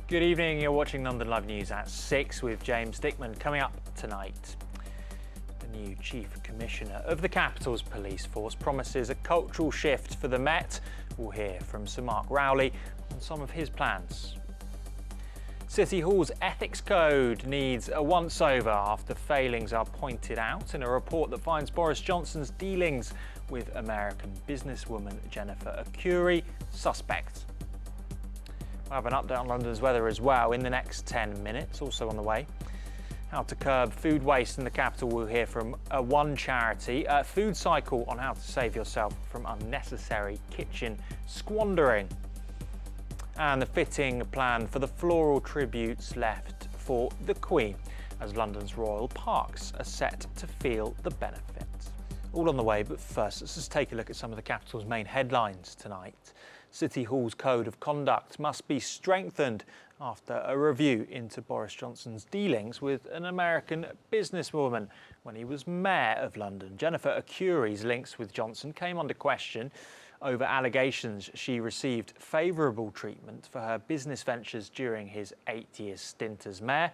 Good evening, you're watching London Live News at 6 with James Dickman. Coming up tonight, the new Chief Commissioner of the capital's police force promises a cultural shift for the Met. We'll hear from Sir Mark Rowley on some of his plans. City Hall's ethics code needs a once-over after failings are pointed out in a report that finds Boris Johnson's dealings with American businesswoman Jennifer Arcuri suspect. We'll have an update on London's weather as well in the next 10 minutes, also on the way. How to curb food waste in the capital, we'll hear from one charity. A food cycle on how to save yourself from unnecessary kitchen squandering. And the fitting plan for the floral tributes left for the Queen, as London's royal parks are set to feel the benefits. All on the way, but first let's just take a look at some of the capital's main headlines tonight. City Hall's code of conduct must be strengthened after a review into Boris Johnson's dealings with an American businesswoman when he was mayor of London. Jennifer Arcuri's links with Johnson came under question over allegations she received favourable treatment for her business ventures during his 8-year stint as mayor.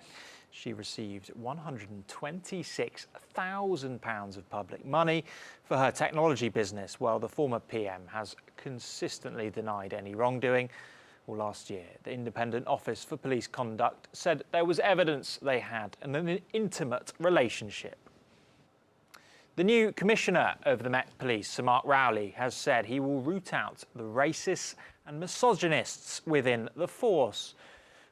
She received £126,000 of public money for her technology business, while the former PM has consistently denied any wrongdoing. Well, last year, the Independent Office for Police Conduct said there was evidence they had an intimate relationship. The new Commissioner of the Met Police, Sir Mark Rowley, has said he will root out the racists and misogynists within the force.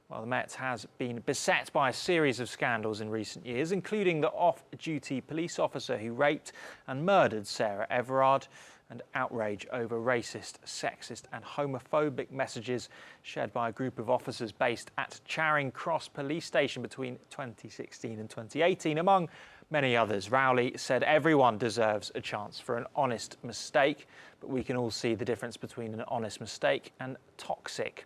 Well, the Met has been beset by a series of scandals in recent years, including the off-duty police officer who raped and murdered Sarah Everard, and outrage over racist, sexist and homophobic messages shared by a group of officers based at Charing Cross Police Station between 2016 and 2018, among many others. Rowley said everyone deserves a chance for an honest mistake, but we can all see the difference between an honest mistake and toxic.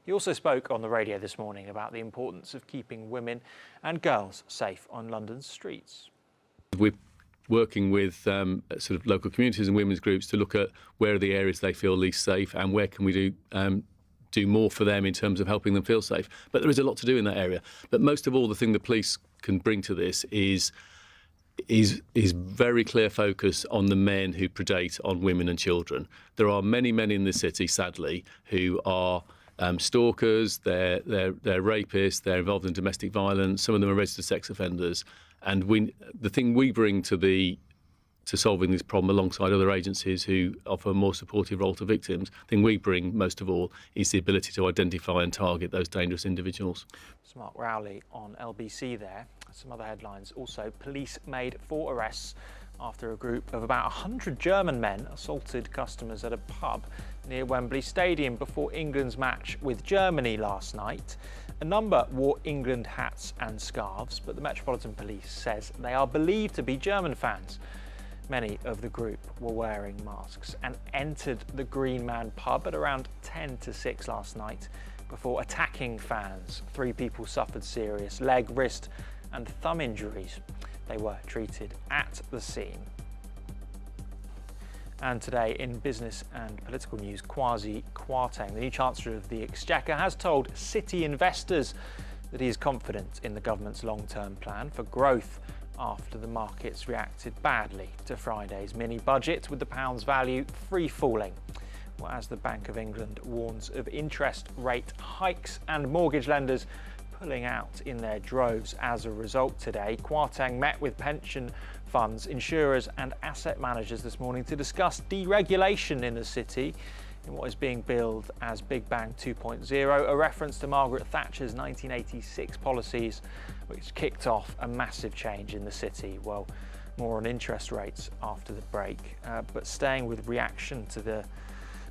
He also spoke on the radio this morning about the importance of keeping women and girls safe on London's streets. We're working with sort of local communities and women's groups to look at where are the areas they feel least safe and where can we do more for them in terms of helping them feel safe. But there is a lot to do in that area. But most of all, the thing the police can bring to this is very clear focus on the men who predate on women and children. There are many men in this city, sadly, who are stalkers, they're rapists, they're involved in domestic violence, some of them are registered sex offenders. And the thing we bring to solving this problem alongside other agencies who offer a more supportive role to victims, the thing we bring most of all is the ability to identify and target those dangerous individuals. Sir Mark Rowley on LBC there. Some other headlines also. Police made 4 arrests after a group of about 100 German men assaulted customers at a pub near Wembley Stadium before England's match with Germany last night. A number wore England hats and scarves, but the Metropolitan Police says they are believed to be German fans. Many of the group were wearing masks and entered the Green Man pub at around 10 to 6 last night before attacking fans. 3 people suffered serious leg, wrist and thumb injuries. They were treated at the scene. And today, in business and political news, Kwasi Kwarteng, the new Chancellor of the Exchequer, has told City investors that he is confident in the government's long-term plan for growth after the markets reacted badly to Friday's mini-budget, with the pound's value free-falling. Well, as the Bank of England warns of interest rate hikes and mortgage lenders pulling out in their droves as a result today, Kwarteng met with pension funds, insurers and asset managers this morning to discuss deregulation in the city in what is being billed as Big Bang 2.0, a reference to Margaret Thatcher's 1986 policies, which kicked off a massive change in the city. Well, more on interest rates after the break, but staying with reaction to the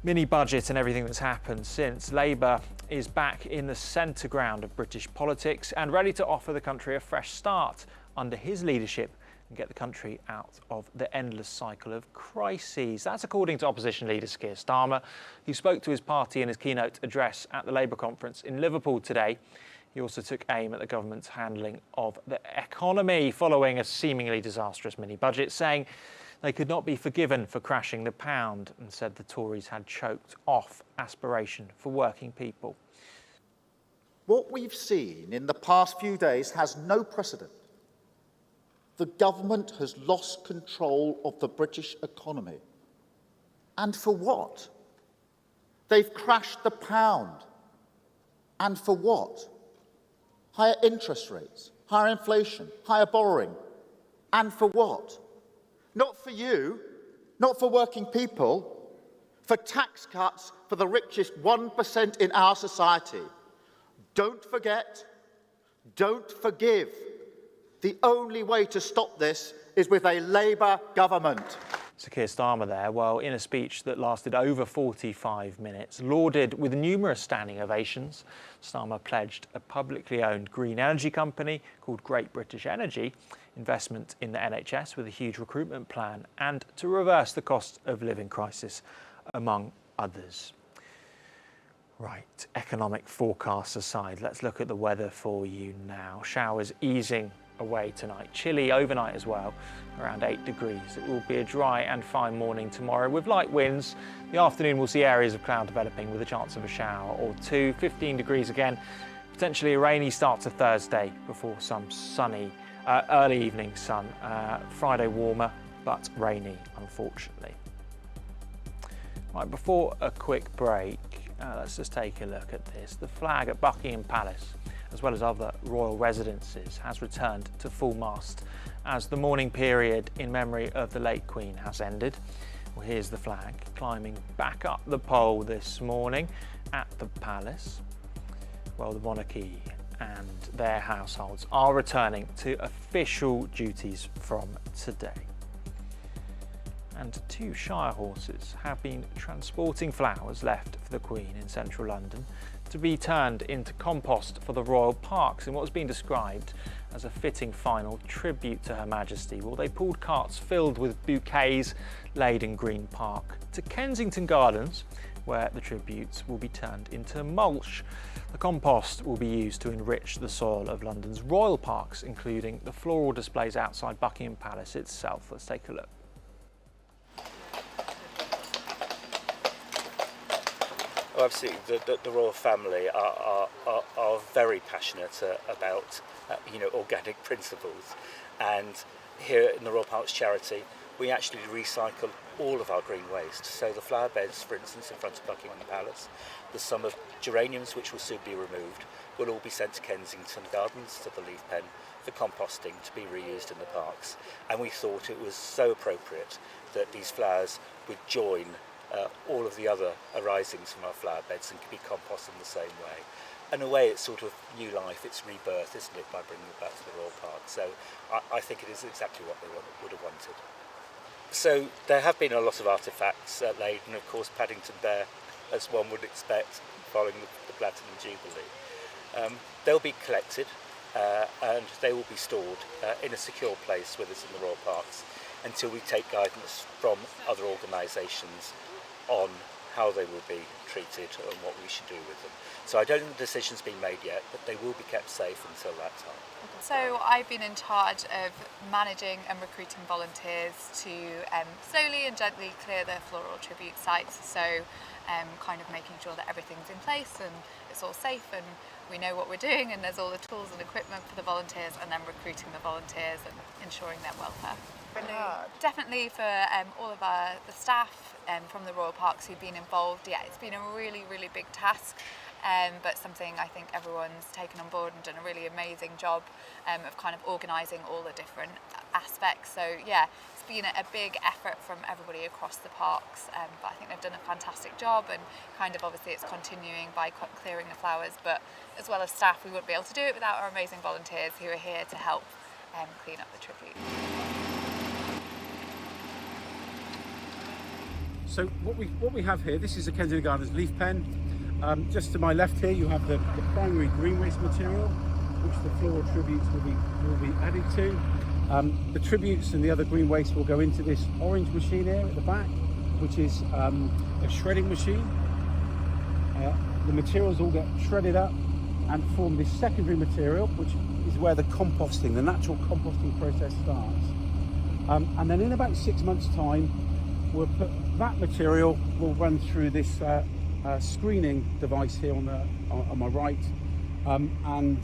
mini-budget and everything that's happened since, Labour is back in the centre ground of British politics and ready to offer the country a fresh start under his leadership and get the country out of the endless cycle of crises. That's according to opposition leader Keir Starmer, who spoke to his party in his keynote address at the Labour conference in Liverpool today. He also took aim at the government's handling of the economy following a seemingly disastrous mini-budget, saying they could not be forgiven for crashing the pound, and said the Tories had choked off aspiration for working people. What we've seen in the past few days has no precedent. The government has lost control of the British economy. And for what? They've crashed the pound. And for what? Higher interest rates, higher inflation, higher borrowing. And for what? Not for you, not for working people, for tax cuts for the richest 1% in our society. Don't forget, don't forgive. The only way to stop this is with a Labour government. Sir Keir Starmer there, well, in a speech that lasted over 45 minutes, lauded with numerous standing ovations, Starmer pledged a publicly owned green energy company called Great British Energy, investment in the NHS with a huge recruitment plan, and to reverse the cost of living crisis, among others. Right, economic forecasts aside, let's look at the weather for you now. Showers easing away tonight. Chilly overnight as well, around 8 degrees. It will be a dry and fine morning tomorrow with light winds. The afternoon will see areas of cloud developing with a chance of a shower or two. 15 degrees again. Potentially a rainy start to Thursday before some sunny early evening sun. Friday warmer but rainy, unfortunately. Right, before a quick break, let's just take a look at this. The flag at Buckingham Palace, as well as other royal residences, has returned to full mast as the mourning period in memory of the late Queen has ended. Well, here's the flag climbing back up the pole this morning at the palace. Well, the monarchy and their households are returning to official duties from today. And 2 Shire horses have been transporting flowers left for the Queen in central London to be turned into compost for the royal parks in what's been described as a fitting final tribute to Her Majesty. Well, they pulled carts filled with bouquets laid in Green Park to Kensington Gardens, where the tributes will be turned into mulch. The compost will be used to enrich the soil of London's royal parks, including the floral displays outside Buckingham Palace itself. Let's take a look. Well, absolutely. The royal family are very passionate about organic principles, and here in the Royal Parks Charity we actually recycle all of our green waste. So the flower beds, for instance, in front of Buckingham Palace, the sum of geraniums which will soon be removed will all be sent to Kensington Gardens, to the leaf pen, for composting to be reused in the parks. And we thought it was so appropriate that these flowers would join all of the other arisings from our flower beds and can be composted in the same way. In a way, it's sort of new life, it's rebirth, isn't it, by bringing it back to the Royal Park. So I think it is exactly what they would have wanted. So there have been a lot of artefacts laid, and of course Paddington Bear, as one would expect, following the Platinum Jubilee. They'll be collected and they will be stored in a secure place with us in the Royal Parks until we take guidance from other organisations on how they will be treated and what we should do with them. So I don't think the decision's been made yet, but they will be kept safe until that time. So I've been in charge of managing and recruiting volunteers to slowly and gently clear the floral tribute sites. So kind of making sure that everything's in place and it's all safe and we know what we're doing and there's all the tools and equipment for the volunteers, and then recruiting the volunteers and ensuring their welfare. Definitely for all of the staff from the Royal Parks who've been involved, yeah, it's been a really, really big task. But something I think everyone's taken on board and done a really amazing job of kind of organising all the different aspects. So yeah, it's been a big effort from everybody across the parks, but I think they've done a fantastic job, and kind of obviously it's continuing by clearing the flowers, but as well as staff, we wouldn't be able to do it without our amazing volunteers who are here to help clean up the tribute. So what we have here, this is the Kensington Gardens leaf pen. Just to my left here, you have the primary green waste material, which the floral tributes will be added to. The tributes and the other green waste will go into this orange machine here at the back, which is a shredding machine. The materials all get shredded up and form this secondary material, which is where the composting, the natural composting process starts. And then in about 6 months' time, we'll put that material will run through this screening device here on my right, and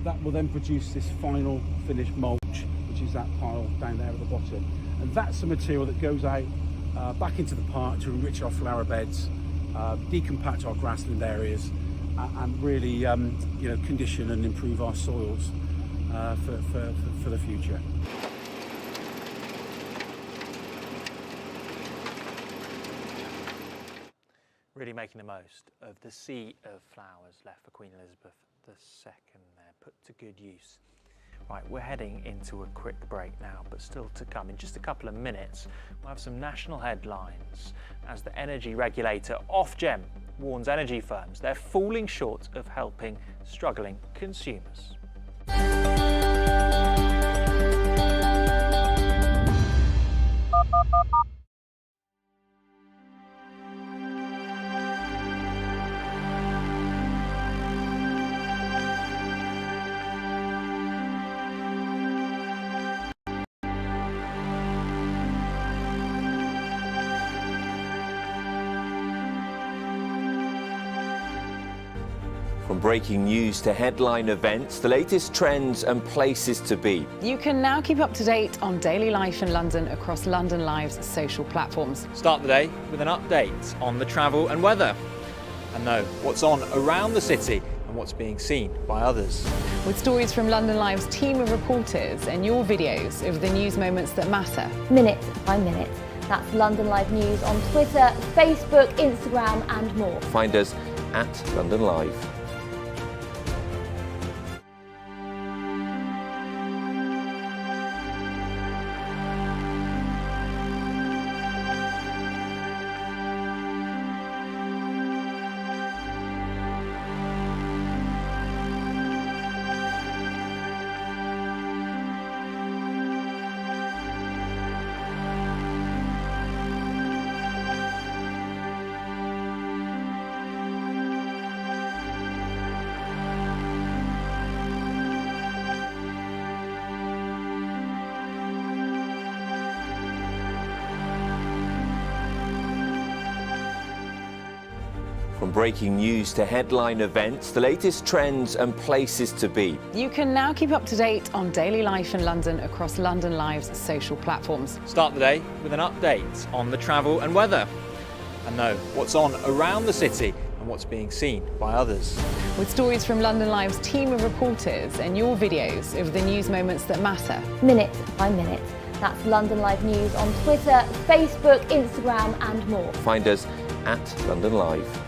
that will then produce this final finished mulch, which is that pile down there at the bottom. And that's the material that goes out back into the park to enrich our flower beds, decompact our grassland areas, and really condition and improve our soils for the future. Really making the most of the sea of flowers left for Queen Elizabeth II there, put to good use. Right, we're heading into a quick break now, but still to come. In just a couple of minutes, we'll have some national headlines as the energy regulator Ofgem warns energy firms they're falling short of helping struggling consumers. From breaking news to headline events, the latest trends and places to be. You can now keep up to date on daily life in London across London Live's social platforms. Start the day with an update on the travel and weather, and know what's on around the city and what's being seen by others. With stories from London Live's team of reporters and your videos of the news moments that matter. Minute by minute. That's London Live News on Twitter, Facebook, Instagram and more. Find us at London Live. From breaking news to headline events, the latest trends and places to be. You can now keep up to date on daily life in London across London Live's social platforms. Start the day with an update on the travel and weather, and know what's on around the city and what's being seen by others. With stories from London Live's team of reporters and your videos of the news moments that matter. Minute by minute. That's London Live News on Twitter, Facebook, Instagram and more. Find us at London Live.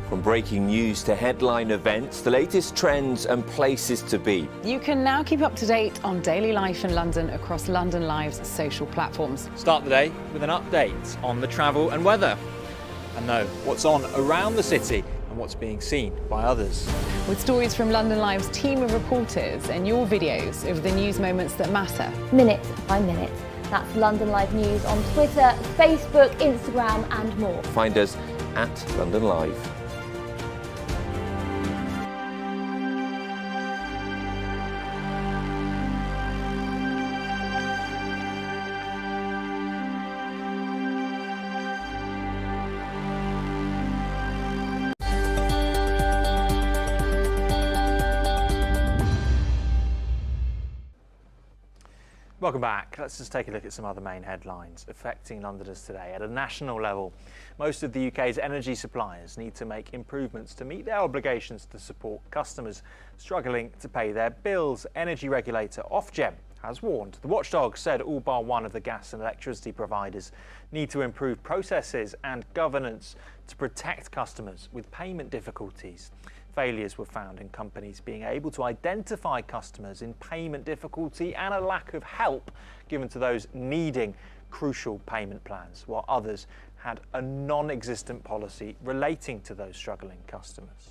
From breaking news to headline events, the latest trends and places to be. You can now keep up to date on daily life in London across London Live's social platforms. Start the day with an update on the travel and weather, and know what's on around the city and what's being seen by others. With stories from London Live's team of reporters and your videos of the news moments that matter. Minute by minute. That's London Live News on Twitter, Facebook, Instagram and more. Find us at London Live. Welcome back. Let's just take a look at some other main headlines affecting Londoners today. At a national level, most of the UK's energy suppliers need to make improvements to meet their obligations to support customers struggling to pay their bills. Energy regulator Ofgem has warned. The watchdog said all bar one of the gas and electricity providers need to improve processes and governance to protect customers with payment difficulties. Failures were found in companies being able to identify customers in payment difficulty and a lack of help given to those needing crucial payment plans, while others had a non-existent policy relating to those struggling customers.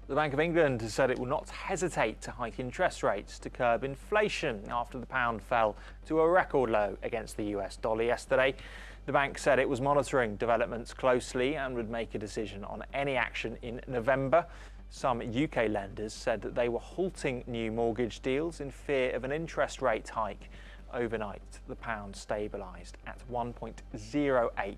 The Bank of England has said it will not hesitate to hike interest rates to curb inflation after the pound fell to a record low against the US dollar yesterday. The bank said it was monitoring developments closely and would make a decision on any action in November. Some UK lenders said that they were halting new mortgage deals in fear of an interest rate hike. Overnight, the pound stabilised at $1.08.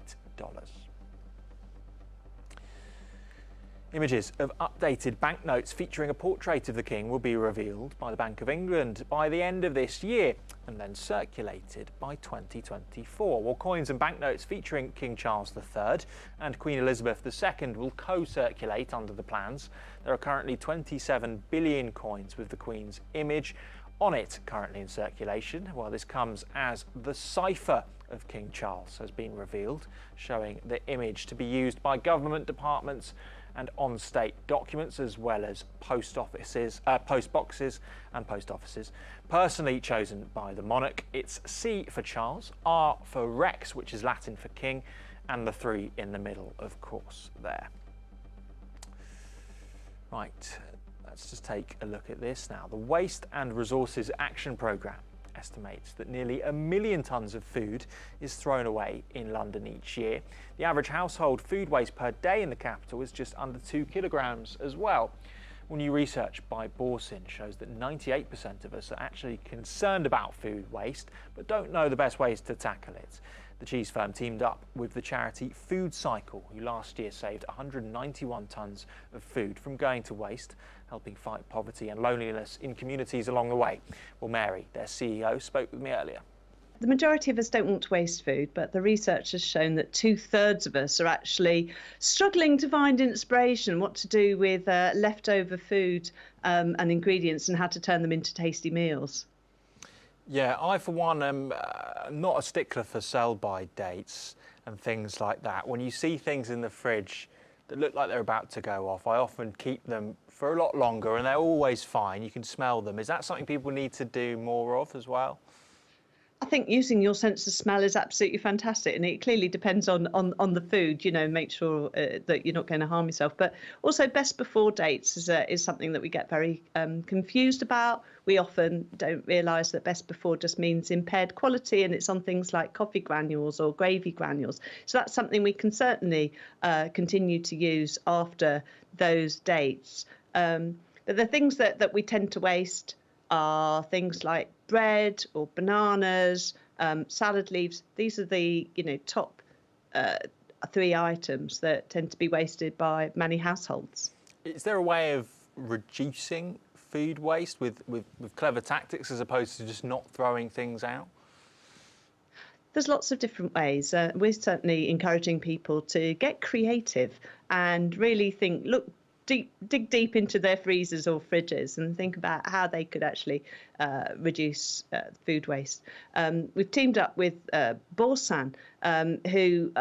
Images of updated banknotes featuring a portrait of the King will be revealed by the Bank of England by the end of this year and then circulated by 2024. While coins and banknotes featuring King Charles III and Queen Elizabeth II will co-circulate under the plans. There are currently 27 billion coins with the Queen's image on it currently in circulation, while this comes as the cipher of King Charles has been revealed, showing the image to be used by government departments and on state documents, as well as post boxes and post offices. Personally chosen by the monarch, it's C for Charles, R for Rex, which is Latin for king, and the 3 in the middle, of course, there. Right, let's just take a look at this now. The Waste and Resources Action Programme estimates that nearly 1 million tonnes of food is thrown away in London each year. The average household food waste per day in the capital is just under 2 kilograms as well. Well, new research by Borsin shows that 98% of us are actually concerned about food waste, but don't know the best ways to tackle it. The cheese firm teamed up with the charity Food Cycle, who last year saved 191 tonnes of food from going to waste, helping fight poverty and loneliness in communities along the way. Well, Mary, their CEO, spoke with me earlier. The majority of us don't want to waste food, but the research has shown that 2/3 of us are actually struggling to find inspiration, what to do with leftover food and ingredients and how to turn them into tasty meals. Yeah, I for one am not a stickler for sell-by dates and things like that. When you see things in the fridge that look like they're about to go off, I often keep them for a lot longer and they're always fine. You can smell them. Is that something people need to do more of as well? I think using your sense of smell is absolutely fantastic, and it clearly depends on the food. You know, make sure that you're not going to harm yourself. But also, best before dates is something that we get very confused about. We often don't realise that best before just means impaired quality, and it's on things like coffee granules or gravy granules. So that's something we can certainly continue to use after those dates. But the things that we tend to waste are things like bread or bananas, salad leaves. These are the top 3 items that tend to be wasted by many households. Is there a way of reducing food waste with clever tactics as opposed to just not throwing things out? There's lots of different ways. We're certainly encouraging people to get creative and really think, dig deep into their freezers or fridges and think about how they could actually reduce food waste. We've teamed up with Borsin, who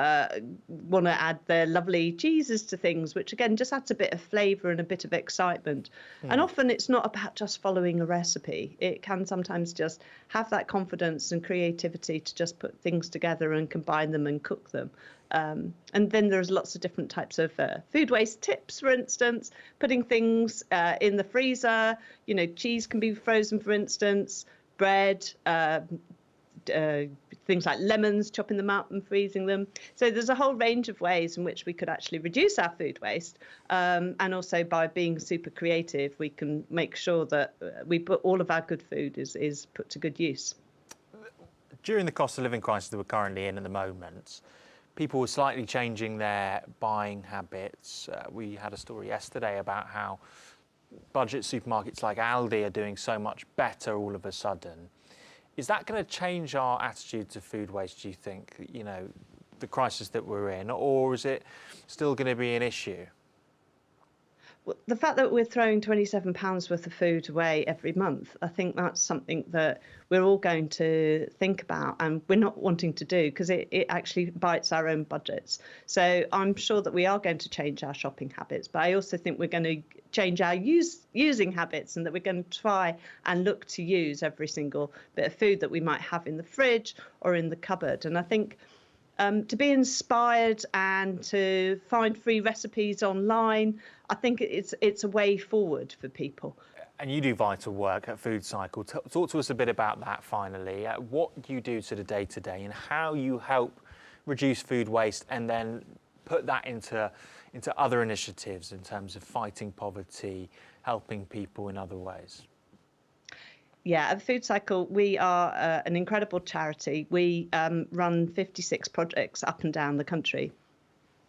want to add their lovely cheeses to things, which again just adds a bit of flavour and a bit of excitement. And often it's not about just following a recipe. It can sometimes just have that confidence and creativity to just put things together and combine them and cook them. And then there's lots of different types of food waste tips, for instance, putting things in the freezer. Cheese can be frozen, for instance, bread, things like lemons, chopping them up and freezing them. So there's a whole range of ways in which we could actually reduce our food waste. And also by being super creative, we can make sure that we put all of our good food is put to good use. During the cost of living crisis that we're currently in at the moment, people were slightly changing their buying habits. We had a story yesterday about how budget supermarkets like Aldi are doing so much better all of a sudden. Is that going to change our attitude to food waste, do you think, the crisis that we're in, or is it still going to be an issue? Well, the fact that we're throwing £27 worth of food away every month, I think that's something that we're all going to think about, and we're not wanting to do because it actually bites our own budgets. So I'm sure that we are going to change our shopping habits, but I also think we're going to change our using habits, and that we're going to try and look to use every single bit of food that we might have in the fridge or in the cupboard. And I think to be inspired and to find free recipes online, I think it's a way forward for people. And you do vital work at Food Cycle. Talk to us a bit about that finally, what you do sort of day to day and how you help reduce food waste and then put that into other initiatives in terms of fighting poverty, helping people in other ways. Yeah, at Food Cycle, we are an incredible charity. We run 56 projects up and down the country.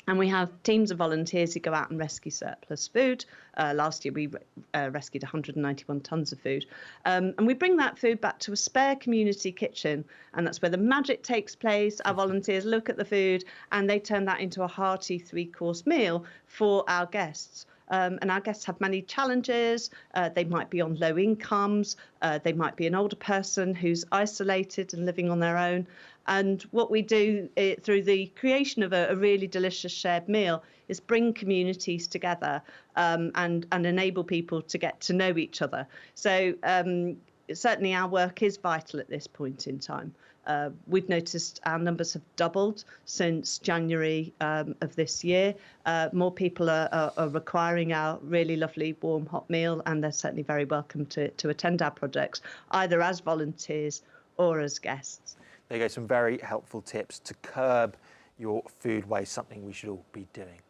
And we have teams of volunteers who go out and rescue surplus food. Last year, we rescued 191 tonnes of food. And we bring that food back to a spare community kitchen. And that's where the magic takes place. Our volunteers look at the food and they turn that into a hearty 3-course meal for our guests. And our guests have many challenges. They might be on low incomes. They might be an older person who's isolated and living on their own. And what we do through the creation of a really delicious shared meal is bring communities together and enable people to get to know each other. So certainly our work is vital at this point in time. We've noticed our numbers have doubled since January of this year. More people are requiring our really lovely warm hot meal, and they're certainly very welcome to attend our projects, either as volunteers or as guests. There you go, some very helpful tips to curb your food waste, something we should all be doing.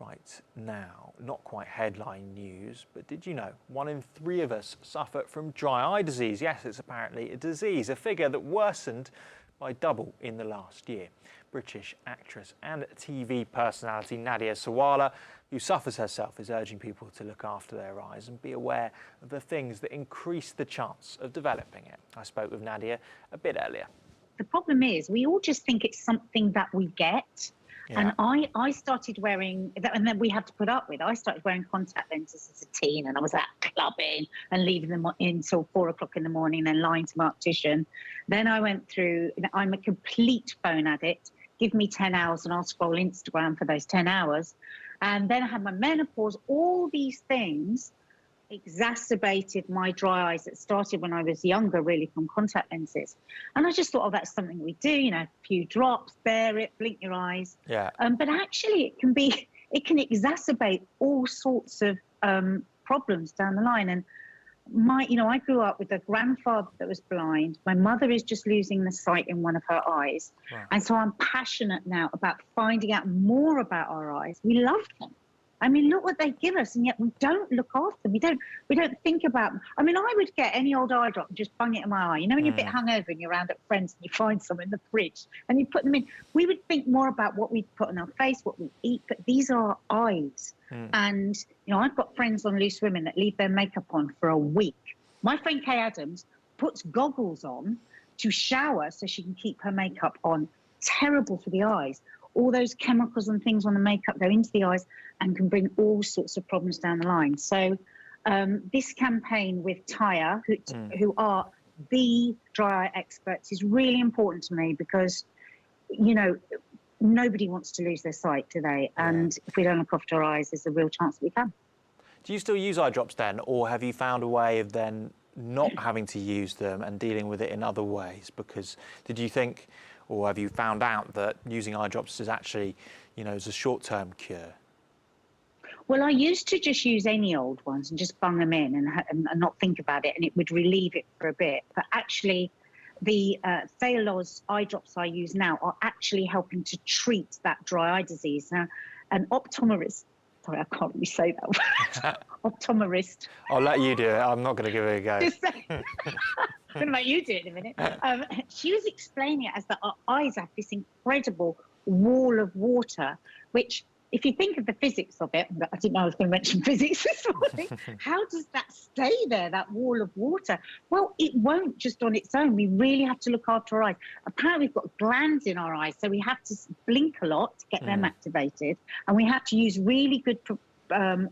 Right, now, not quite headline news, but did you know 1 in 3 of us suffer from dry eye disease? Yes, it's apparently a disease, a figure that worsened by double in the last year. British actress and TV personality Nadia Sawalha, who suffers herself, is urging people to look after their eyes and be aware of the things that increase the chance of developing it. I spoke with Nadia a bit earlier. The problem is we all just think it's something that we get. Yeah. And I started wearing, and then we had to put up with, I started wearing contact lenses as a teen, and I was out clubbing and leaving them in till 4 o'clock in the morning, then lying to my optician. Then I went through, I'm a complete phone addict. Give me 10 hours and I'll scroll Instagram for those 10 hours. And then I had my menopause. All these things exacerbated my dry eyes that started when I was younger, really, from contact lenses. And I just thought, oh, that's something we do, you know, a few drops, bear it, blink your eyes. Yeah. But actually it can exacerbate all sorts of problems down the line. And I grew up with a grandfather that was blind. My mother is just losing the sight in one of her eyes. Wow. And so I'm passionate now about finding out more about our eyes. We love them. I mean, look what they give us, and yet we don't look after them. We don't think about them. I mean, I would get any old eye drop and just bung it in my eye. You know, when you're a bit hungover and you're around at friends and you find some in the fridge and you put them in. We would think more about what we put on our face, what we eat, but these are our eyes. And, you know, I've got friends on Loose Women that leave their makeup on for a week. My friend Kay Adams puts goggles on to shower so she can keep her makeup on. Terrible for the eyes. All those chemicals and things on the makeup go into the eyes and can bring all sorts of problems down the line. So this campaign with Tyre, who are the dry eye experts, is really important to me because, you know, nobody wants to lose their sight, do they? And if we don't look after our eyes, there's a real chance that we can. Do you still use eye drops then, or have you found a way of then not having to use them and dealing with it in other ways? Because did you think, or have you found out that using eye drops is actually, you know, is a short-term cure? Well, I used to just use any old ones and just bung them in and not think about it, and it would relieve it for a bit. But actually, the Thaylos eye drops I use now are actually helping to treat that dry eye disease. Now, an optometrist, sorry, I can't really say that word, optometrist. I'll let you do it. I'm not going to give it a go. I'm going to make you do it in a minute. She was explaining it as that our eyes have this incredible wall of water, which, if you think of the physics of it, I didn't know I was going to mention physics this morning, how does that stay there, that wall of water? Well, it won't just on its own. We really have to look after our eyes. Apparently, we've got glands in our eyes, so we have to blink a lot to get them activated, and we have to use really good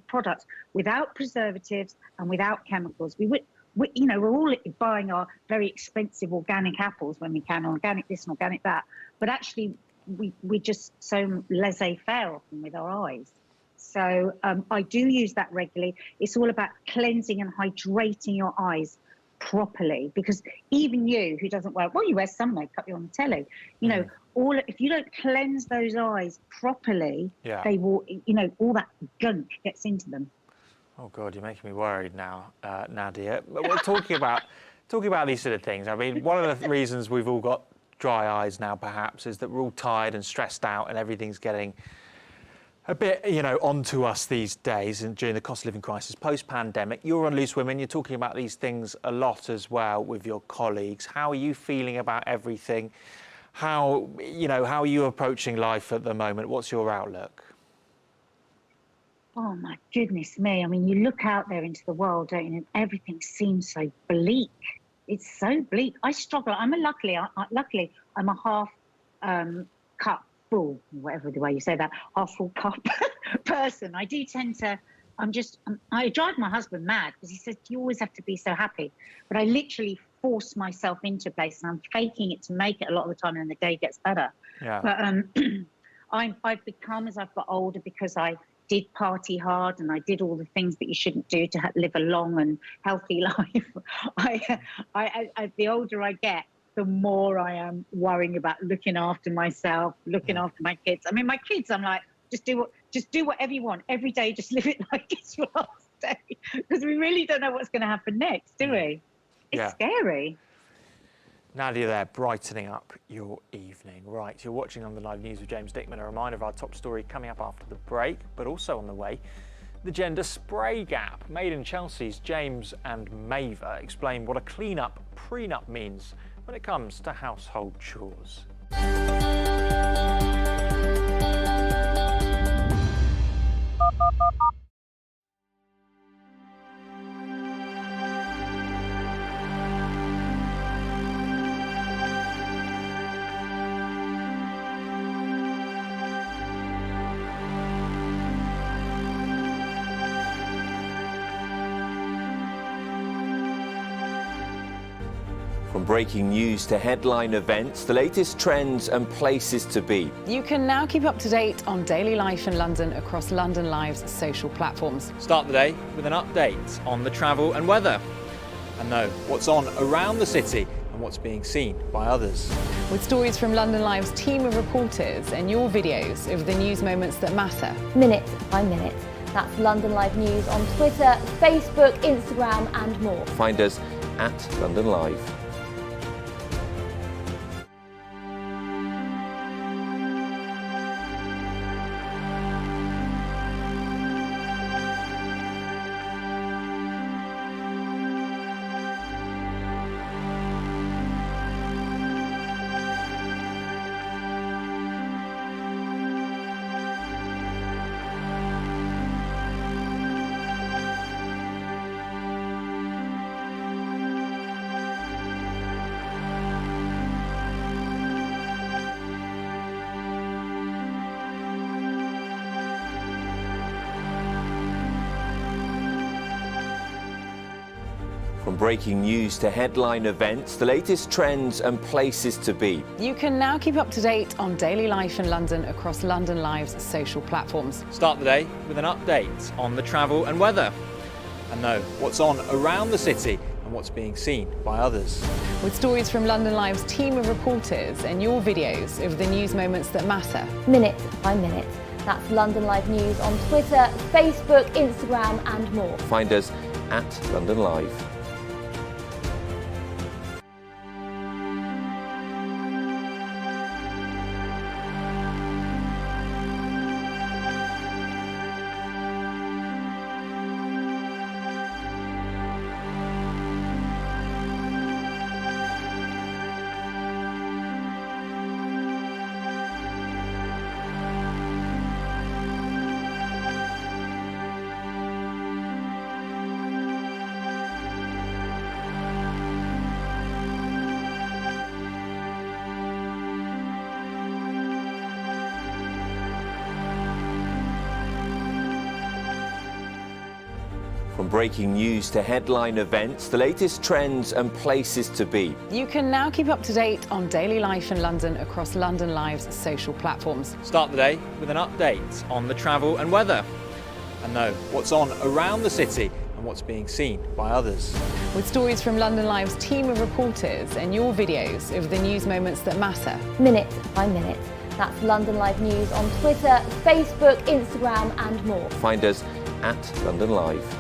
products without preservatives and without chemicals. We're all buying our very expensive organic apples when we can, organic this and organic that, but actually we're just so laissez-faire often with our eyes. So I do use that regularly. It's all about cleansing and hydrating your eyes properly, because even you who doesn't wear, well, you wear some makeup, you're on the telly, if you don't cleanse those eyes properly, they will, all that gunk gets into them. Oh God, you're making me worried now, Nadia. We're talking about these sort of things. I mean, one of the reasons we've all got dry eyes now, perhaps, is that we're all tired and stressed out, and everything's getting a bit, onto us these days and during the cost of living crisis, post-pandemic. You're on Loose Women. You're talking about these things a lot as well with your colleagues. How are you feeling about everything? How are you approaching life at the moment? What's your outlook? Oh my goodness me. I mean, you look out there into the world, don't you, and everything seems so bleak. It's so bleak. I struggle. Luckily, I'm a half cup full, whatever the way you say that, half full cup person. I do tend to, I drive my husband mad because he says, you always have to be so happy. But I literally force myself into a place, and I'm faking it to make it a lot of the time, and the day gets better. Yeah. But I've become, as I've got older, because I did party hard and I did all the things that you shouldn't do to live a long and healthy life. The older I get, the more I am worrying about looking after myself, looking after my kids. I mean, my kids, I'm like, just do whatever you want every day. Just live it like it's your last day, because we really don't know what's going to happen next, do we? It's scary. Nadia there, brightening up your evening. Right, you're watching On the Live News with James Dickman. A reminder of our top story coming up after the break, but also on the way, the gender spray gap. Made in Chelsea's James and Mava explain what a clean-up pre-nup means when it comes to household chores. From breaking news to headline events, the latest trends and places to be. You can now keep up to date on daily life in London across London Live's social platforms. Start the day with an update on the travel and weather, and know what's on around the city and what's being seen by others. With stories from London Live's team of reporters and your videos of the news moments that matter. Minute by minute. That's London Live News on Twitter, Facebook, Instagram and more. Find us at London Live. From breaking news to headline events, the latest trends and places to be. You can now keep up to date on daily life in London across London Live's social platforms. Start the day with an update on the travel and weather, and know what's on around the city and what's being seen by others. With stories from London Live's team of reporters and your videos of the news moments that matter. Minute by minute. That's London Live News on Twitter, Facebook, Instagram and more. Find us at London Live. From breaking news to headline events, the latest trends and places to be. You can now keep up to date on daily life in London across London Live's social platforms. Start the day with an update on the travel and weather, and know what's on around the city and what's being seen by others. With stories from London Live's team of reporters and your videos of the news moments that matter. Minute by minute. That's London Live News on Twitter, Facebook, Instagram and more. Find us at London Live.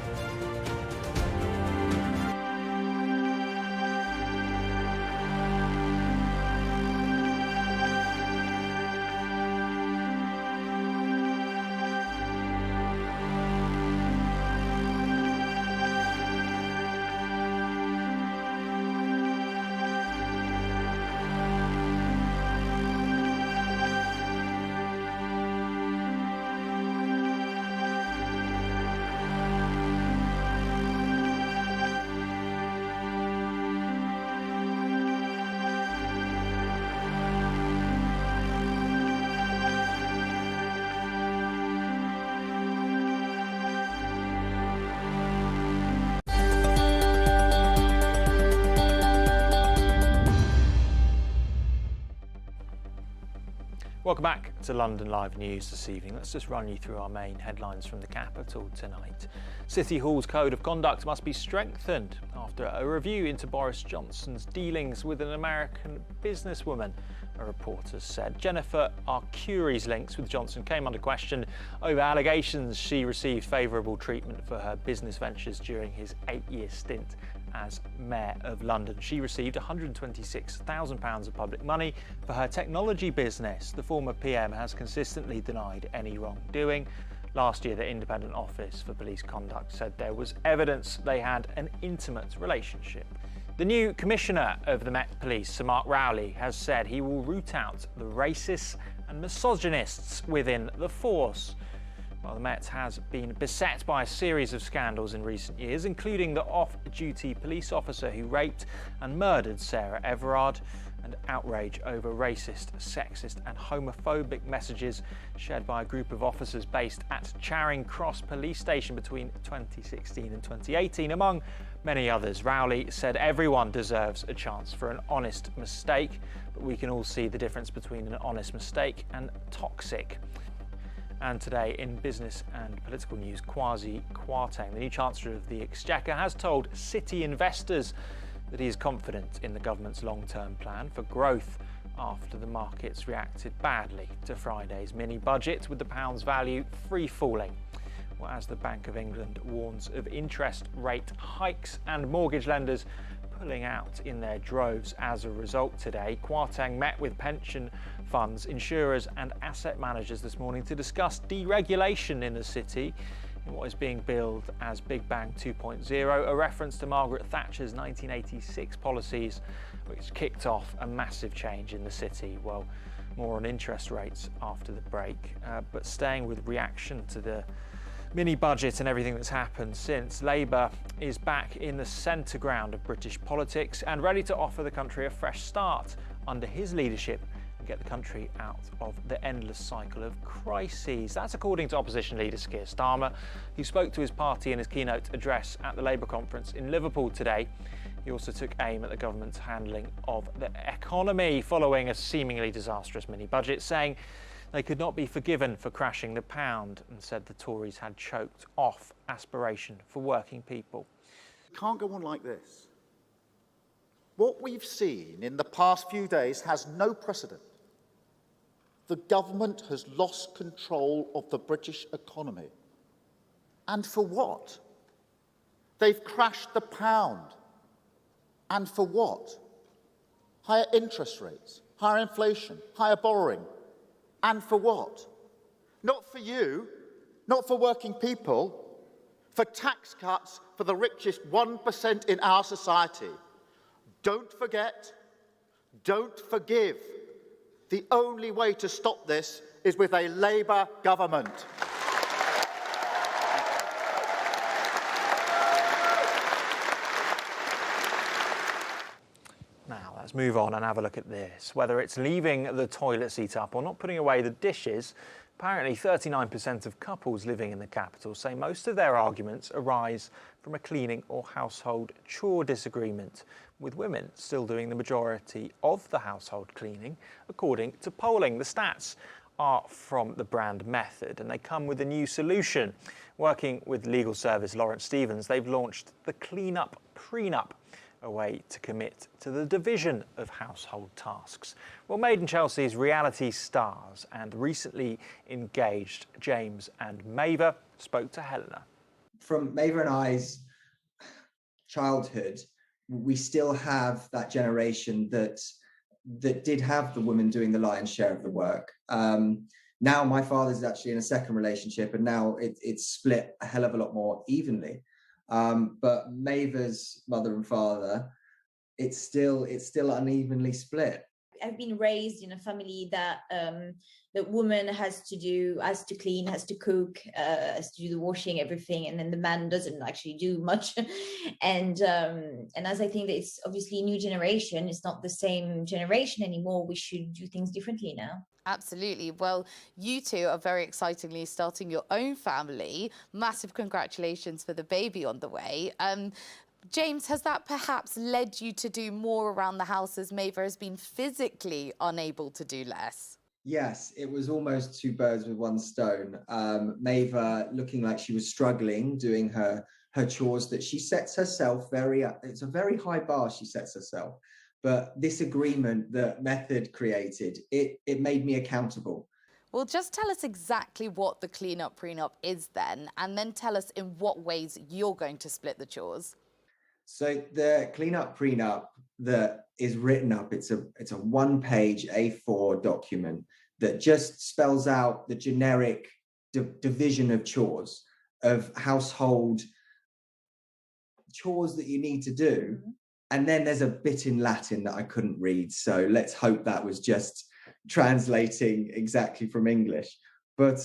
Welcome back to London Live News this evening. Let's just run you through our main headlines from the capital tonight. City Hall's code of conduct must be strengthened after a review into Boris Johnson's dealings with an American businesswoman, a reporter said. Jennifer Arcuri's links with Johnson came under question over allegations she received favourable treatment for her business ventures during his 8-year stint as Mayor of London. She received £126,000 of public money for her technology business. The former PM has consistently denied any wrongdoing. Last year, the Independent Office for Police Conduct said there was evidence they had an intimate relationship. The new Commissioner of the Met Police, Sir Mark Rowley, has said he will root out the racists and misogynists within the force. Well, the Met has been beset by a series of scandals in recent years, including the off-duty police officer who raped and murdered Sarah Everard, and outrage over racist, sexist and homophobic messages shared by a group of officers based at Charing Cross Police Station between 2016 and 2018, among many others. Rowley said everyone deserves a chance for an honest mistake, but we can all see the difference between an honest mistake and toxic. And today, in business and political news, Kwasi Kwarteng, the new Chancellor of the Exchequer, has told City investors that he is confident in the government's long-term plan for growth after the markets reacted badly to Friday's mini-budget, with the pound's value free-falling. Well, as the Bank of England warns of interest rate hikes and mortgage lenders pulling out in their droves as a result today, Kwarteng met with pension funds, insurers and asset managers this morning to discuss deregulation in the city in what is being billed as Big Bang 2.0, a reference to Margaret Thatcher's 1986 policies, which kicked off a massive change in the city. Well, more on interest rates after the break, but staying with reaction to the mini-budget and everything that's happened since, Labour is back in the centre ground of British politics and ready to offer the country a fresh start under his leadership and get the country out of the endless cycle of crises. That's according to opposition leader Keir Starmer, who spoke to his party in his keynote address at the Labour conference in Liverpool today. He also took aim at the government's handling of the economy following a seemingly disastrous mini-budget, saying they could not be forgiven for crashing the pound, and said the Tories had choked off aspiration for working people. It can't go on like this. What we've seen in the past few days has no precedent. The government has lost control of the British economy. And for what? They've crashed the pound. And for what? Higher interest rates, higher inflation, higher borrowing. And for what? Not for you, not for working people, for tax cuts for the richest 1% in our society. Don't forget, don't forgive. The only way to stop this is with a Labour government. Now, Let's move on and have a look at this. Whether it's leaving the toilet seat up or not putting away the dishes, apparently 39% of couples living in the capital say most of their arguments arise from a cleaning or household chore disagreement, with women still doing the majority of the household cleaning, according to polling. The stats are from the brand Method, and they come with a new solution. Working with legal service Lawrence Stevens, they've launched the Clean-up Pre-nup, a way to commit to the division of household tasks. Well, Made in Chelsea's reality stars and recently engaged James and Maeva spoke to Helena. From Maeva and I's childhood, we still have that generation that did have the women doing the lion's share of the work. Now my father's actually in a second relationship, and now it's split a hell of a lot more evenly. But Maeva's mother and father, it's still unevenly split. I've been raised in a family that the woman has to clean, has to cook, has to do the washing, everything, and then the man doesn't actually do much. And as I think that it's obviously a new generation, it's not the same generation anymore. We should do things differently now. Absolutely. Well, you two are very excitingly starting your own family. Massive congratulations for the baby on the way. James, has that perhaps led you to do more around the house as Maeva has been physically unable to do less? Yes, it was almost two birds with one stone. Maeva looking like she was struggling doing her chores that she sets herself it's a very high bar she sets herself. But this agreement that Method created, it made me accountable. Well, just tell us exactly what the Clean-up Pre-nup is then, and then tell us in what ways you're going to split the chores. So the Clean-up Pre-nup that is written up, it's a one-page A4 document that just spells out the generic division of chores, of household chores that you need to do. And then there's a bit in Latin that I couldn't read, so let's hope that was just translating exactly from English. But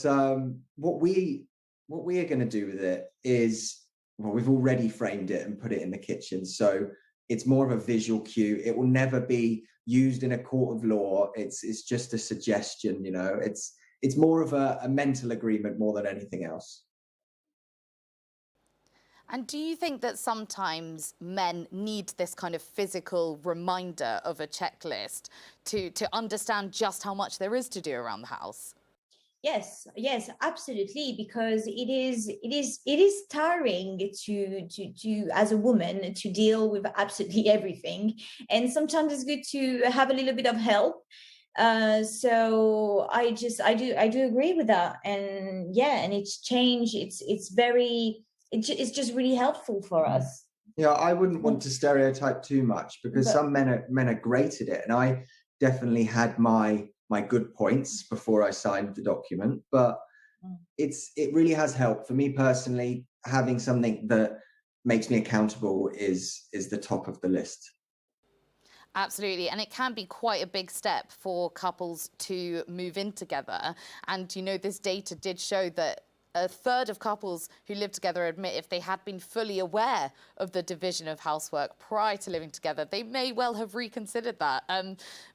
what we are going to do with it is, well, we've already framed it and put it in the kitchen, so it's more of a visual cue. It will never be used in a court of law. It's just a suggestion, you know. It's more of a mental agreement more than anything else. And do you think that sometimes men need this kind of physical reminder of a checklist to understand just how much there is to do around the house? Yes, absolutely, because it is tiring to as a woman to deal with absolutely everything, and sometimes it's good to have a little bit of help. So I do agree with that, and yeah, and it's changed. It's just really helpful for us. Yeah, I wouldn't want to stereotype too much, because some men are great at it, and I definitely had my good points before I signed the document. But it really has helped for me personally. Having something that makes me accountable is the top of the list. Absolutely, and it can be quite a big step for couples to move in together. And you know, this data did show that a third of couples who live together admit if they had been fully aware of the division of housework prior to living together, they may well have reconsidered that.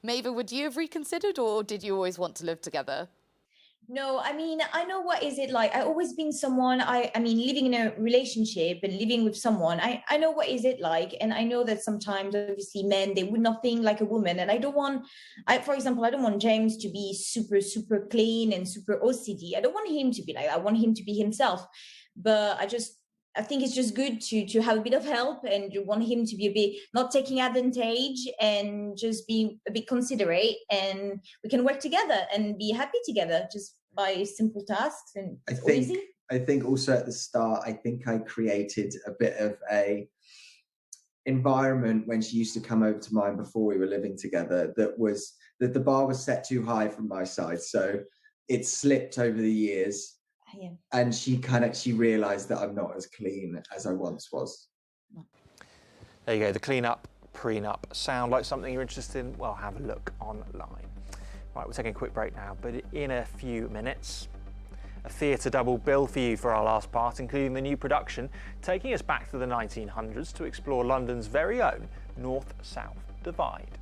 Maeva, would you have reconsidered, or did you always want to live together? No, I mean, I know what is it like. I've always been someone, I mean, living in a relationship and living with someone, I know what is it like. And I know that sometimes, obviously, men, they would not think like a woman. And for example, I don't want James to be super, super clean and super OCD. I don't want him to be like, I want him to be himself. But I think it's just good to have a bit of help, and you want him to be a bit not taking advantage and just be a bit considerate, and we can work together and be happy together just by simple tasks. And it's easy. I think also at the start, I think I created a bit of a environment when she used to come over to mine before we were living together that the bar was set too high from my side. So it slipped over the years. Yeah. And she realised that I'm not as clean as I once was. There you go, the Clean-up Pre-nup. Sound like something you're interested in? Well, have a look online. Right, we're taking a quick break now, but in a few minutes, a theatre double bill for you for our last part, including the new production taking us back to the 1900s to explore London's very own north-south divide.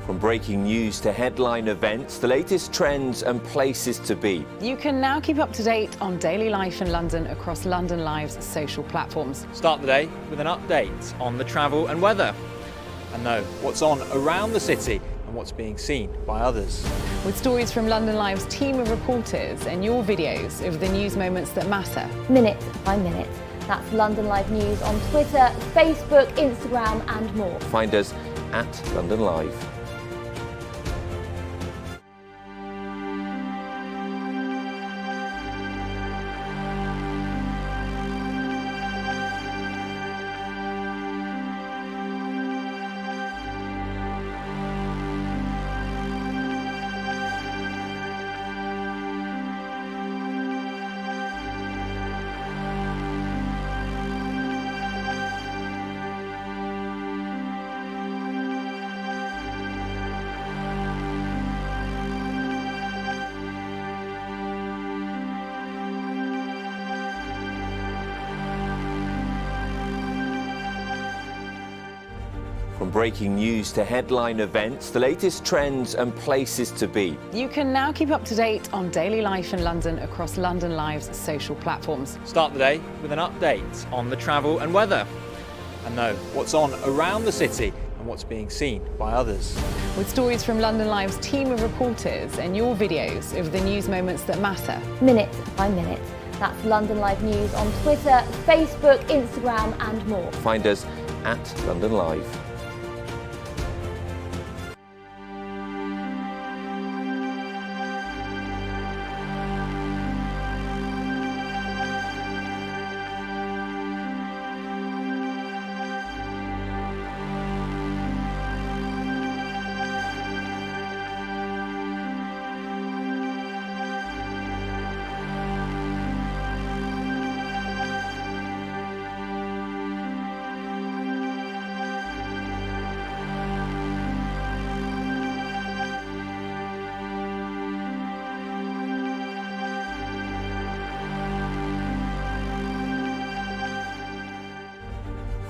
From breaking news to headline events, the latest trends and places to be. You can now keep up to date on daily life in London across London Live's social platforms. Start the day with an update on the travel and weather, and know what's on around the city and what's being seen by others. With stories from London Live's team of reporters and your videos of the news moments that matter. Minute by minute. That's London Live News on Twitter, Facebook, Instagram and more. Find us at London Live. From breaking news to headline events, the latest trends and places to be. You can now keep up to date on daily life in London across London Live's social platforms. Start the day with an update on the travel and weather, and know what's on around the city and what's being seen by others. With stories from London Live's team of reporters and your videos of the news moments that matter. Minute by minute. That's London Live News on Twitter, Facebook, Instagram and more. Find us at London Live.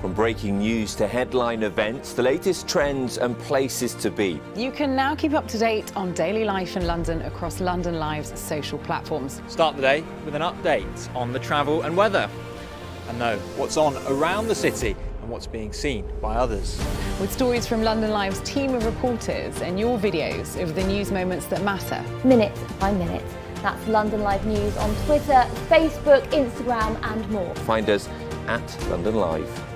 From breaking news to headline events, the latest trends and places to be. You can now keep up to date on daily life in London across London Live's social platforms. Start the day with an update on the travel and weather, and know what's on around the city and what's being seen by others. With stories from London Live's team of reporters and your videos of the news moments that matter. Minute by minute. That's London Live News on Twitter, Facebook, Instagram and more. Find us at London Live.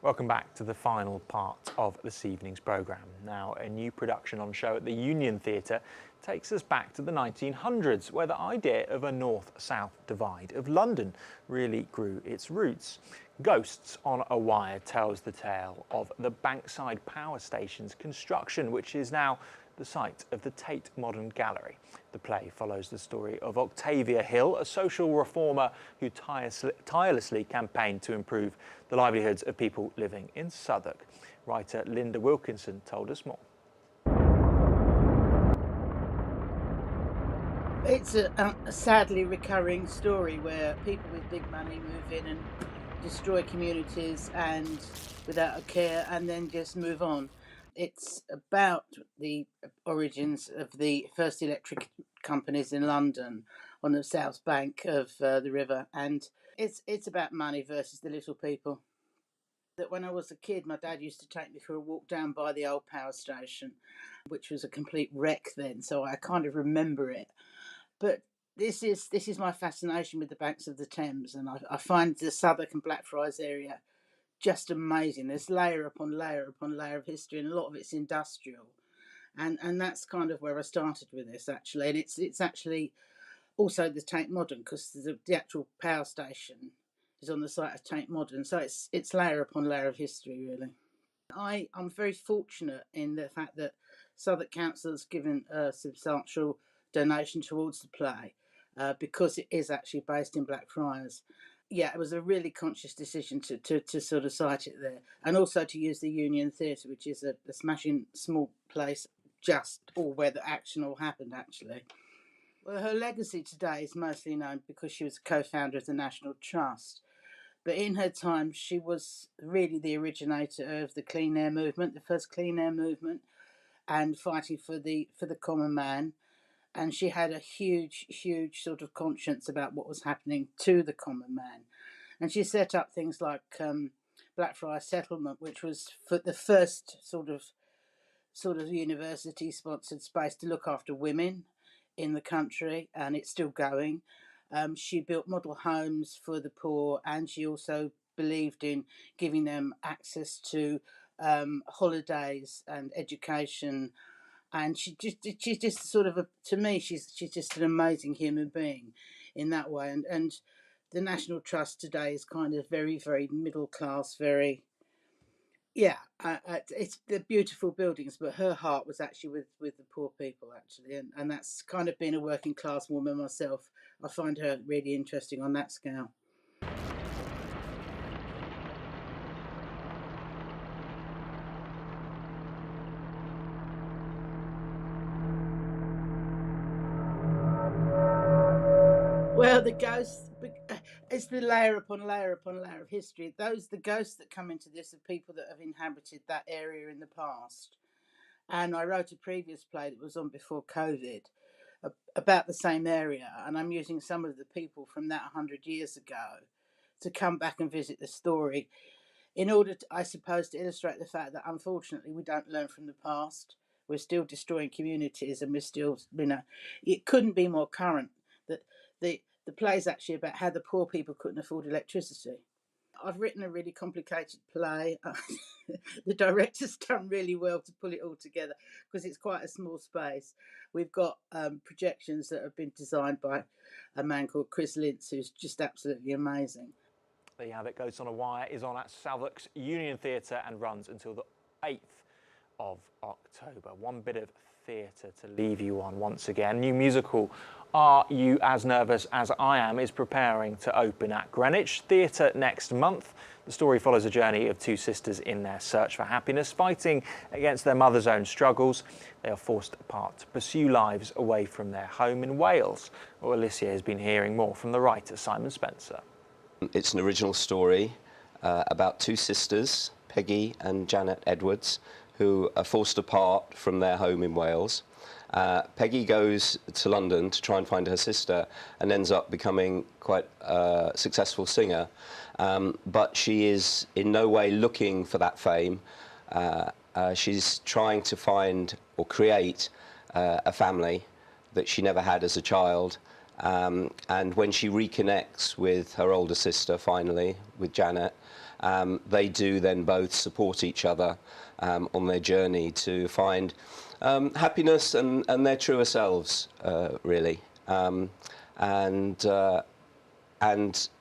Welcome back to the final part of this evening's programme. Now, a new production on show at the Union Theatre takes us back to the 1900s, where the idea of a north-south divide of London really grew its roots. Ghosts on a Wire tells the tale of the Bankside Power Station's construction, which is now the site of the Tate Modern Gallery. The play follows the story of Octavia Hill, a social reformer who tirelessly campaigned to improve the livelihoods of people living in Southwark. Writer Linda Wilkinson told us more. It's a sadly recurring story where people with big money move in and destroy communities and without a care and then just move on. It's about the origins of the first electric companies in London on the south bank of the river, and it's about money versus the little people. That when I was a kid, my dad used to take me for a walk down by the old power station, which was a complete wreck then, so I kind of remember it. But this is my fascination with the banks of the Thames, and I find the Southwark and Blackfriars area just amazing. There's layer upon layer upon layer of history, and a lot of it's industrial, and that's kind of where I started with this actually. And it's actually also the Tate Modern, because the actual power station is on the site of Tate Modern, so it's layer upon layer of history really. I'm very fortunate in the fact that Southwark Council has given a substantial donation towards the play because it is actually based in Blackfriars. Yeah, it was a really conscious decision to sort of site it there, and also to use the Union Theatre, which is a smashing small place just all where the action all happened actually. Well, her legacy today is mostly known because she was a co-founder of the National Trust. But in her time, she was really the originator of the clean air movement, the first clean air movement, and fighting for the common man. And she had a huge sort of conscience about what was happening to the common man. And she set up things like Blackfriars Settlement, which was for the first sort of university-sponsored space to look after women in the country, and it's still going. She built model homes for the poor, and she also believed in giving them access to holidays and education. And she's just sort of to me, she's just an amazing human being in that way. And the National Trust today is kind of very, very middle class, very, yeah, it's the beautiful buildings, but her heart was actually with the poor people actually, and that's kind of being a working class woman myself. I find her really interesting on that scale. Well, the ghosts, it's the layer upon layer upon layer of history. The ghosts that come into this are people that have inhabited that area in the past. And I wrote a previous play that was on before COVID about the same area. And I'm using some of the people from that 100 years ago to come back and visit the story in order, I suppose, to illustrate the fact that unfortunately we don't learn from the past. We're still destroying communities, and we're still, it couldn't be more current that the play is actually about how the poor people couldn't afford electricity. I've written a really complicated play. The director's done really well to pull it all together because it's quite a small space. We've got projections that have been designed by a man called Chris Lintz, who's just absolutely amazing. There you have it. Ghosts on a Wire is on at Southwark's Union Theatre and runs until the 8th of October. One bit of theatre to leave you on once again. New musical Are You As Nervous As I Am is preparing to open at Greenwich Theatre next month. The story follows a journey of two sisters in their search for happiness, fighting against their mother's own struggles. They are forced apart to pursue lives away from their home in Wales. Well, Alicia has been hearing more from the writer Simon Spencer. It's an original story about two sisters, Peggy and Janet Edwards, who are forced apart from their home in Wales. Peggy goes to London to try and find her sister and ends up becoming quite a successful singer. But she is in no way looking for that fame. She's trying to find or create a family that she never had as a child. And when she reconnects with her older sister, finally, with Janet, they do then both support each other on their journey to find happiness and their truer selves, really. And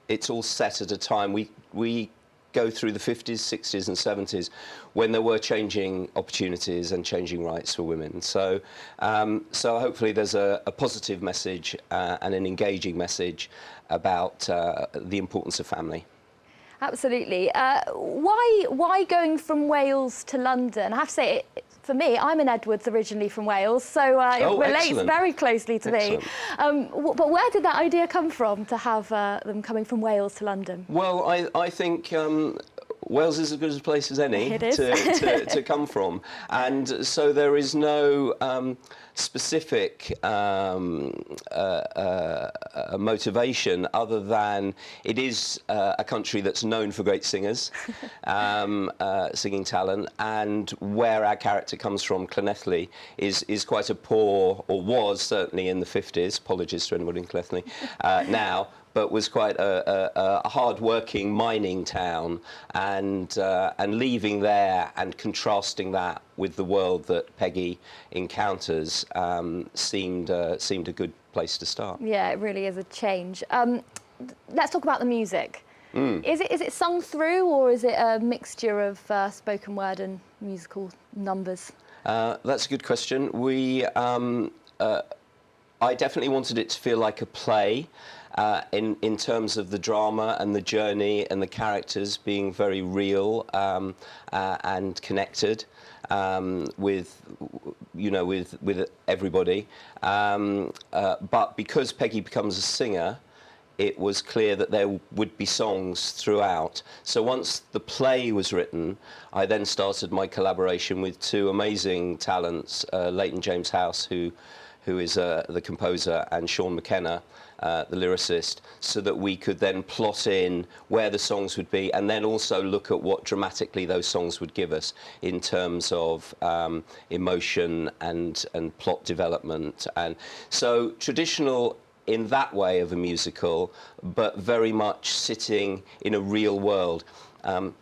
it's all set at a time. We go through the 50s, 60s and 70s when there were changing opportunities and changing rights for women. So, so hopefully there's a positive message and an engaging message about the importance of family. Absolutely. Why going from Wales to London? I have to say, for me, I'm an Edwards originally from Wales, so it relates excellent. very closely to me. But where did that idea come from, to have them coming from Wales to London? Well, I think Wales is as good a place as any to come from, and so there is no specific motivation other than it is a country that's known for great singers, singing talent, and where our character comes from, Llanelli, is quite a poor, or was certainly in the 50s, apologies to anybody in Llanelli, now, but was quite a hard-working mining town, and leaving there and contrasting that with the world that Peggy encounters seemed a good place to start. Yeah, it really is a change. Let's talk about the music. Is it sung through, or is it a mixture of spoken word and musical numbers? That's a good question. I definitely wanted it to feel like a play. In terms of the drama and the journey and the characters being very real and connected with everybody, but because Peggy becomes a singer, it was clear that there would be songs throughout. So once the play was written, I then started my collaboration with two amazing talents, Leighton James House, who is the composer, and Sean McKenna, the lyricist, so that we could then plot in where the songs would be, and then also look at what dramatically those songs would give us in terms of emotion and plot development. And so traditional in that way of a musical, but very much sitting in a real world. And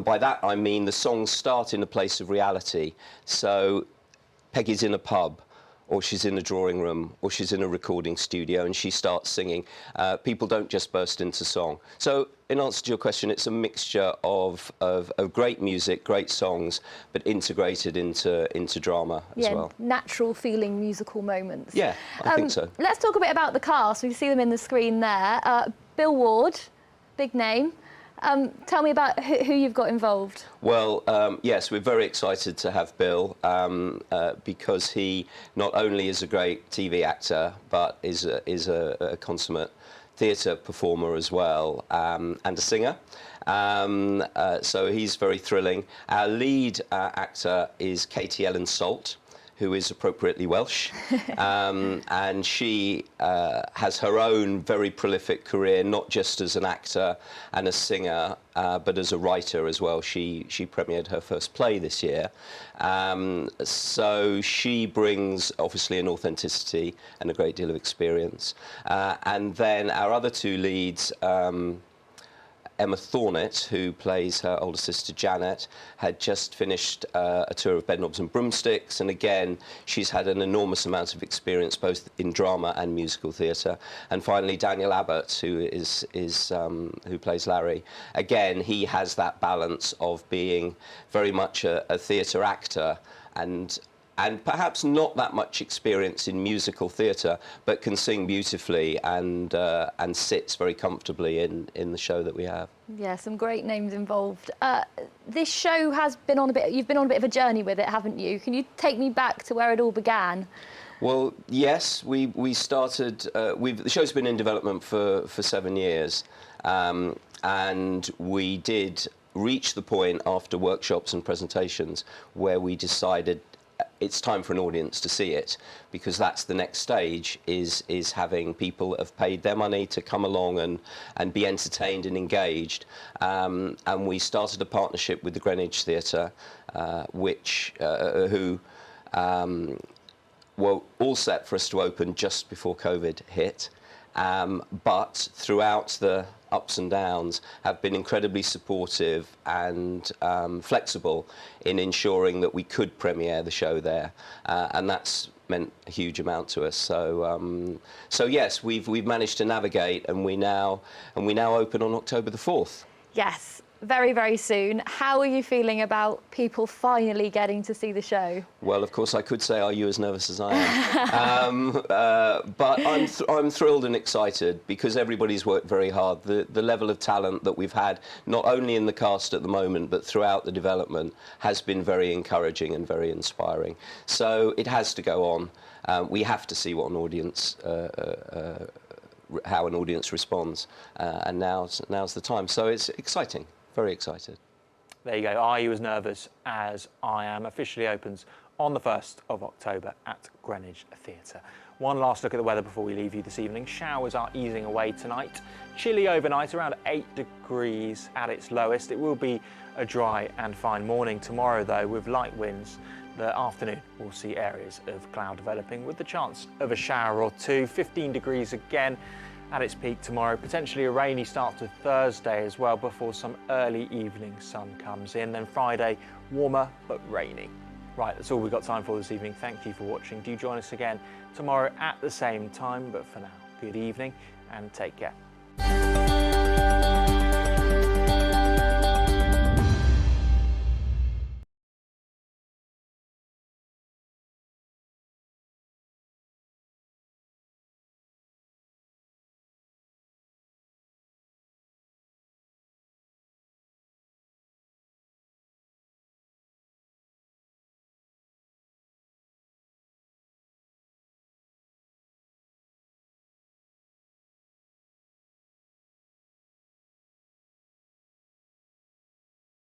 by that I mean the songs start in a place of reality. So Peggy's in a pub, or she's in a drawing room, or she's in a recording studio, and she starts singing. People don't just burst into song. So in answer to your question, it's a mixture of great music, great songs, but integrated into drama as well. Natural feeling musical moments. Yeah, I think so. Let's talk a bit about the cast. We see them in the screen there. Bill Ward, big name. Tell me about who you've got involved. Well, yes, we're very excited to have Bill because he not only is a great TV actor, but is a consummate theatre performer as well, and a singer. So he's very thrilling. Our lead actor is Katie Ellen Salt, who is appropriately Welsh, and she has her own very prolific career, not just as an actor and a singer, but as a writer as well. She premiered her first play this year. So she brings, obviously, an authenticity and a great deal of experience. And then our other two leads, Emma Thornett, who plays her older sister Janet, had just finished a tour of Bedknobs and Broomsticks, and again she's had an enormous amount of experience both in drama and musical theatre. And finally Daniel Abbott, who plays Larry. Again, he has that balance of being very much a theatre actor and perhaps not that much experience in musical theatre, but can sing beautifully and sits very comfortably in the show that we have. Yeah, some great names involved. This show has been on you've been on a bit of a journey with it, haven't you? Can you take me back to where it all began? Well, yes, we started, the show's been in development for 7 years, and we did reach the point after workshops and presentations where we decided it's time for an audience to see it, because that's the next stage, is having people that have paid their money to come along and be entertained and engaged. And we started a partnership with the Greenwich Theatre, who were all set for us to open just before COVID hit. But throughout the ups and downs have been incredibly supportive and flexible in ensuring that we could premiere the show there, and that's meant a huge amount to us. So yes, we've managed to navigate, and we now open on October the 4th. Yes. very, very soon. How are you feeling about people finally getting to see the show? Well, of course, I could say, are you as nervous as I am? But I'm thrilled and excited because everybody's worked very hard. The level of talent that we've had, not only in the cast at the moment, but throughout the development, has been very encouraging and very inspiring. So it has to go on. We have to see what an audience, how an audience responds, and now's the time. So it's exciting, very excited. There you go. Are You As Nervous As I Am officially opens on the 1st of October at Greenwich Theatre. One last look at the weather before we leave you this evening. Showers are easing away tonight. Chilly overnight, around 8 degrees at its lowest. It will be a dry and fine morning tomorrow, though, with light winds. The afternoon will see areas of cloud developing with the chance of a shower or two. 15 degrees again at its peak tomorrow. Potentially a rainy start to Thursday as well before some early evening sun comes in. Then Friday, warmer but rainy. Right, that's all we've got time for this evening. Thank you for watching. Do join us again tomorrow at the same time. But for now, good evening and take care.